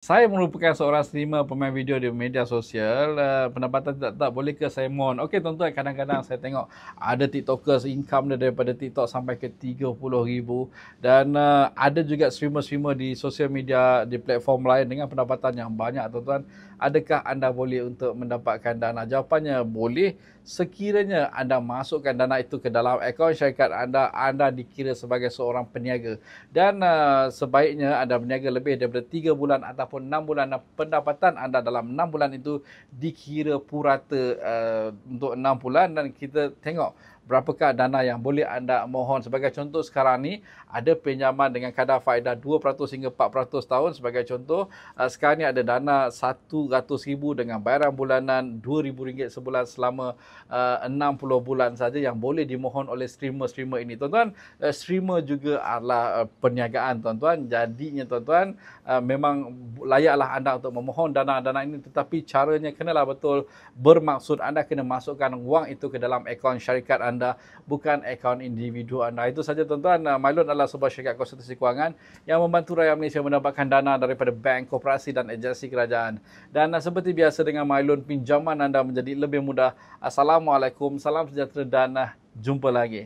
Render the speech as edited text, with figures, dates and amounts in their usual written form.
Saya merupakan seorang streamer pemain video di media sosial. Pendapatan tak boleh ke saya mohon. Okey tuan-tuan, kadang-kadang saya tengok ada TikTokers income dia daripada TikTok sampai ke 30,000 dan ada juga streamer-streamer di sosial media di platform lain dengan pendapatan yang banyak tuan-tuan. Adakah anda boleh untuk mendapatkan dana? Jawapannya boleh sekiranya anda masukkan dana itu ke dalam akaun syarikat anda, anda dikira sebagai seorang peniaga. Dan sebaiknya anda berniaga lebih daripada 3 bulan ataupun 6 bulan, dan pendapatan anda dalam 6 bulan itu dikira purata untuk 6 bulan, dan kita tengok berapakah dana yang boleh anda mohon. Sebagai contoh sekarang ni ada pinjaman dengan kadar faedah 2% hingga 4% tahun. Sebagai contoh sekarang ni ada dana 100,000 dengan bayaran bulanan RM2,000 sebulan selama 60 bulan saja yang boleh dimohon oleh streamer-streamer ini. Tuan-tuan, streamer juga adalah perniagaan tuan-tuan. Jadinya tuan-tuan, memang layaklah anda untuk memohon dana-dana ini, tetapi caranya kenalah betul bermaksud. Anda kena masukkan wang itu ke dalam akaun syarikat anda, bukan akaun individu anda. Itu saja tuan-tuan. MyLoan adalah sebuah syarikat konsultasi kewangan yang membantu rakyat Malaysia mendapatkan dana daripada bank, koperasi dan agensi kerajaan. Dan seperti biasa dengan MyLoan, pinjaman anda menjadi lebih mudah. Assalamualaikum, salam sejahtera dan jumpa lagi.